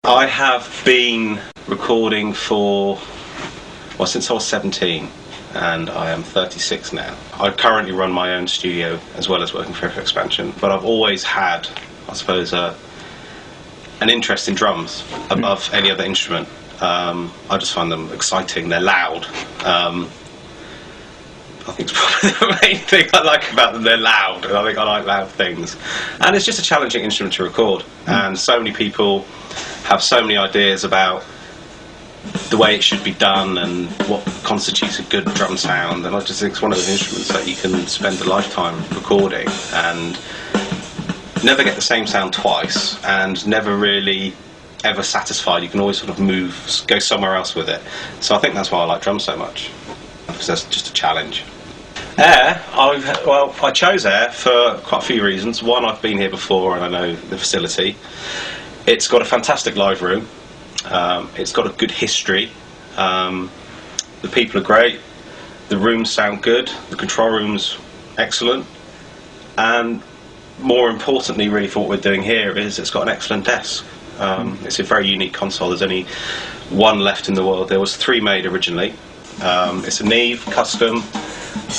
I have been recording since I was 17, and I am 36 now. I currently run my own studio as well as working for FXpansion, but I've always had, I suppose, an interest in drums above any other instrument. I just find them exciting, they're loud. I think it's probably the main thing I like about them, they're loud, and I think I like loud things. And it's just a challenging instrument to record, and so many people have so many ideas about the way it should be done and what constitutes a good drum sound, and I just think it's one of those instruments that you can spend a lifetime recording and never get the same sound twice, and never really ever satisfied. You can always sort of move, go somewhere else with it. So I think that's why I like drums so much, because that's just a challenge. Air, I chose Air for quite a few reasons. One, I've been here before and I know the facility. It's got a fantastic live room. It's got a good history. The people are great. The rooms sound good. The control room's excellent. And more importantly, really, for what we're doing here, is it's got an excellent desk. It's a very unique console. There's only one left in the world. There was 3 made originally. It's a Neve custom.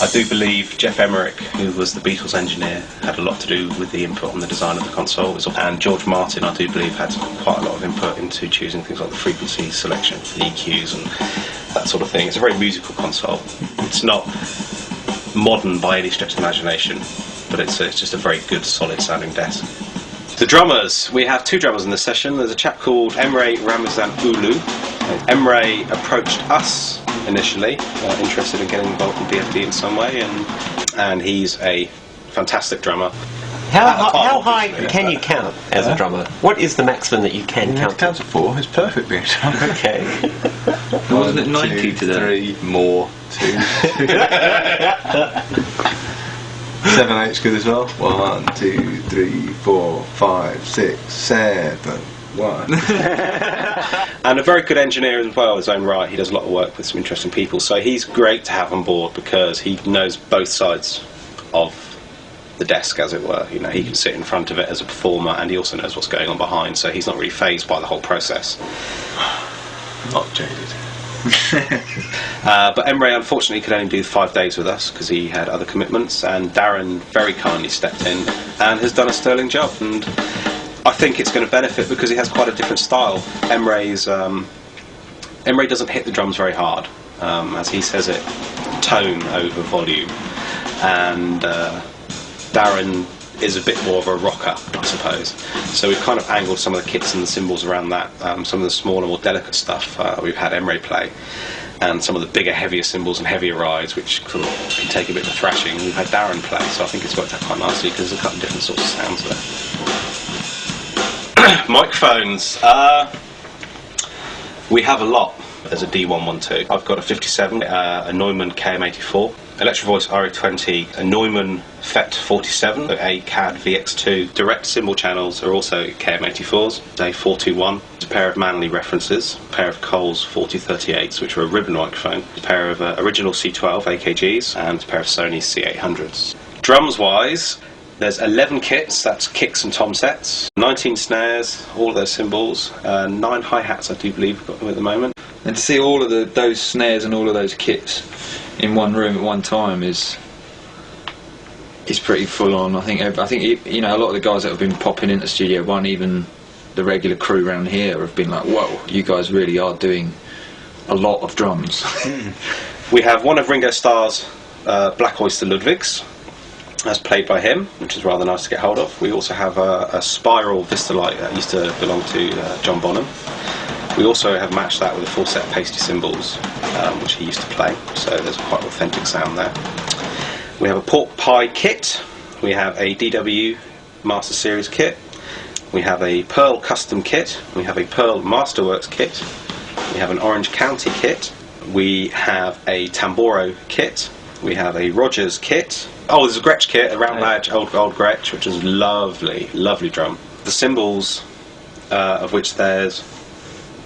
I do believe Jeff Emerick, who was the Beatles engineer, had a lot to do with the input on the design of the console. And George Martin, I do believe, had quite a lot of input into choosing things like the frequency selection for the EQs and that sort of thing. It's a very musical console. It's not modern by any stretch of the imagination, but it's just a very good, solid sounding desk. The drummers, we have 2 drummers in this session. There's a chap called Emre Ramazanoğlu. Emre approached us initially, interested in getting involved in BFD in some way, and he's a fantastic drummer. How high can you count as a drummer? What is the maximum that you can count? Count to 4 is perfect being a drummer. Okay. Wasn't it 90 today? 3 more, 2. 7, 8's good as well. 1, 2, 3, 4, 5, 6, 7, 1. And a very good engineer as well, his own right. He does a lot of work with some interesting people, so he's great to have on board because he knows both sides of the desk, as it were. You know, he can sit in front of it as a performer, and he also knows what's going on behind, so he's not really fazed by the whole process. Not jaded. But Emre unfortunately could only do 5 days with us because he had other commitments, and Darren very kindly stepped in and has done a sterling job, and I think it's going to benefit because he has quite a different style. Emre doesn't hit the drums very hard, as he says it, tone over volume, and Darren is a bit more of a rocker, I suppose. So we've kind of angled some of the kits and the cymbals around that. Some of the smaller, more delicate stuff we've had Emre play, and some of the bigger, heavier cymbals and heavier rides, which can take a bit of thrashing, we've had Darren play. So I think it's worked out quite nicely because there's a couple of different sorts of sounds there. Microphones. We have a lot as a D112. I've got a 57, a Neumann KM84, Electro Voice RE20, a Neumann FET 47, a CAD VX2. Direct cymbal channels are also KM84s, a 421, a pair of Manley references, a pair of Coles 4038s, which are a ribbon microphone, a pair of original C12 AKGs, and a pair of Sony C800s. Drums wise, there's 11 kits, that's kicks and tom sets, 19 snares, all of those cymbals, 9 hi-hats I do believe we've got them at the moment. And to see all of those snares and all of those kits in one room at one time is pretty full on. I think you know, a lot of the guys that have been popping into Studio One, even the regular crew around here, have been like, whoa, you guys really are doing a lot of drums. We have one of Ringo Starr's Black Oyster Ludwigs, as played by him, which is rather nice to get hold of. We also have a Spiral Vistalite that used to belong to John Bonham. We also have matched that with a full set of pasty cymbals, which he used to play, so there's a quite authentic sound there. We have a Pork Pie kit, we have a DW Master Series kit, we have a Pearl Custom kit, we have a Pearl Masterworks kit, we have an Orange County kit, we have a Tamboro kit, we have a Rogers kit. Oh, there's a Gretsch kit, a round badge, old Gretsch, which is lovely, lovely drum. The cymbals, of which there's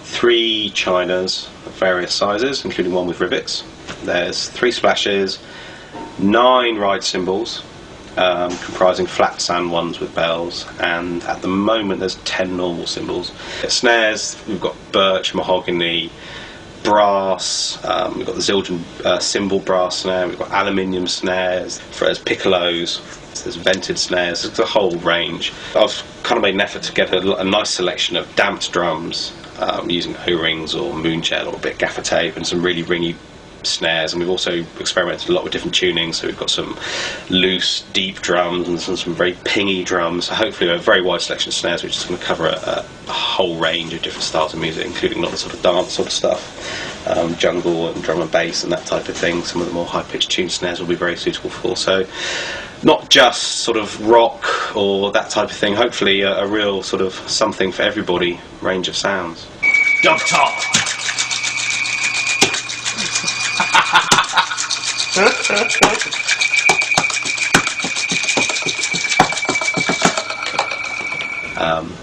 3 Chinas of various sizes, including one with rivets. There's 3 splashes, 9 ride cymbals, comprising flat sand ones with bells, and at the moment there's 10 normal cymbals. Snares, we've got birch, mahogany, brass, we've got the Zildjian cymbal brass snare, we've got aluminium snares, there's piccolos, there's vented snares, there's a whole range. I've kind of made an effort to get a nice selection of damped drums using O-rings or moon gel or a bit of gaffer tape and some really ringy snares, and we've also experimented a lot with different tunings, so we've got some loose deep drums and some very pingy drums, so hopefully a very wide selection of snares which is going to cover a whole range of different styles of music, including a lot of sort of dance sort of stuff, jungle and drum and bass and that type of thing. Some of the more high pitched tuned snares will be very suitable for, so not just sort of rock or that type of thing, hopefully a real sort of something for everybody range of sounds. Dog top!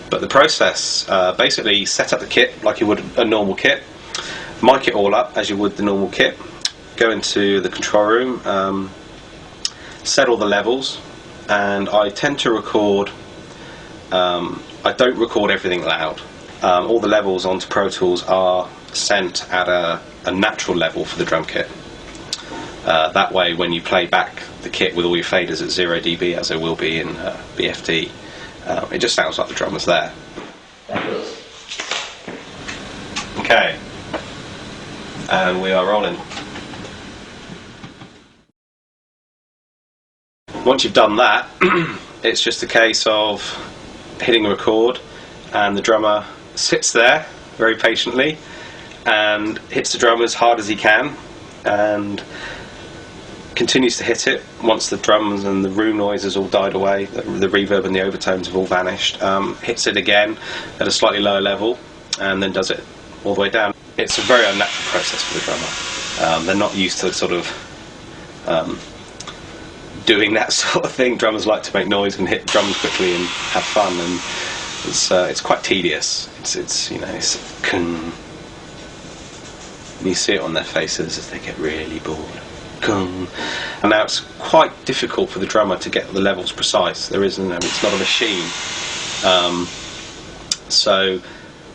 But the process, basically set up the kit like you would a normal kit, mic it all up as you would the normal kit, go into the control room, set all the levels, and I tend to record, I don't record everything loud. All the levels onto Pro Tools are sent at a natural level for the drum kit. That way when you play back the kit with all your faders at 0 dB, as there will be in BFD, it just sounds like the drummer's there. Okay, and we are rolling. Once you've done that, it's just a case of hitting record, and the drummer sits there very patiently and hits the drum as hard as he can and continues to hit it once the drums and the room noise has all died away, the reverb and the overtones have all vanished, hits it again at a slightly lower level and then does it all the way down. It's a very unnatural process for the drummer. They're not used to sort of doing that sort of thing. Drummers like to make noise and hit drums quickly and have fun, and it's quite tedious. It's you know, it's you see it on their faces as they get really bored. And now it's quite difficult for the drummer to get the levels precise. There isn't, it's not a machine. So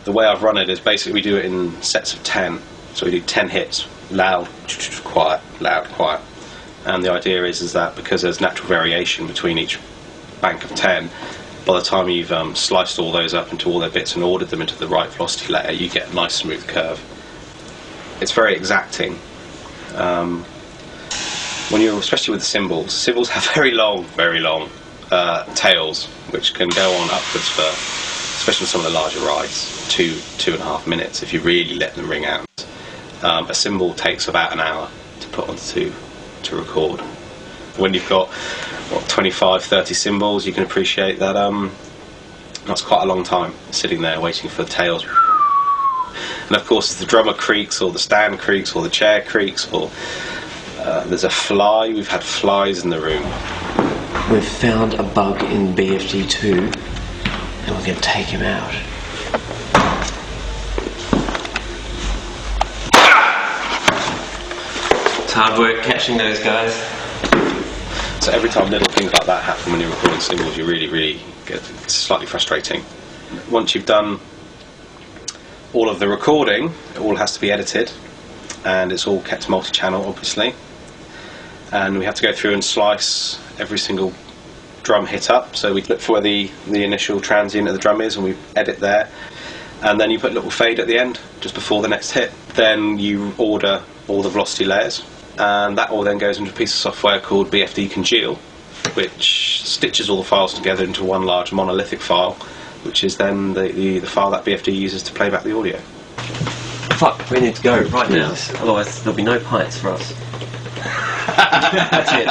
the way I've run it is basically we do it in sets of 10. So we do 10 hits, loud, quiet, loud, quiet. And the idea is that because there's natural variation between each bank of 10, by the time you've sliced all those up into all their bits and ordered them into the right velocity layer, you get a nice smooth curve. It's very exacting. When you're, especially with the cymbals have very long tails, which can go on upwards for, especially on some of the larger rides, 2.5 minutes if you really let them ring out. A cymbal takes about an hour to put onto to record. When you've got 25, 30 cymbals, you can appreciate that that's quite a long time sitting there waiting for the tails. And of course, if the drummer creaks or the stand creaks or the chair creaks or there's a fly, we've had flies in the room. We've found a bug in BFD2 and we're going to take him out. It's hard work catching those guys. So every time little things like that happen when you're recording cymbals, you really get, it's slightly frustrating. Once you've done all of the recording, it all has to be edited, and it's all kept multi-channel obviously, and we have to go through and slice every single drum hit up. So we look for where the initial transient of the drum is and we edit there, and then you put a little fade at the end just before the next hit. Then you order all the velocity layers, and that all then goes into a piece of software called BFD Congeal, which stitches all the files together into one large monolithic file, which is then the file that BFD uses to play back the audio. Fuck, we need to go right now, otherwise there'll be no pints for us. That's it.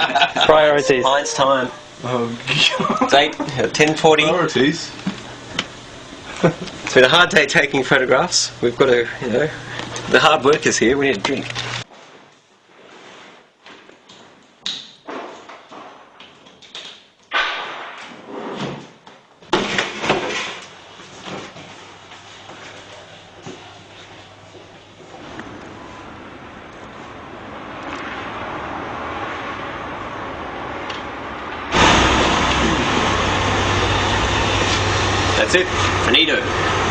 Priorities. Pints time. Oh god. It's 10:40. Priorities. It's been a hard day taking photographs. We've got to, you know, the hard work is here, we need a drink. That's it. Finito.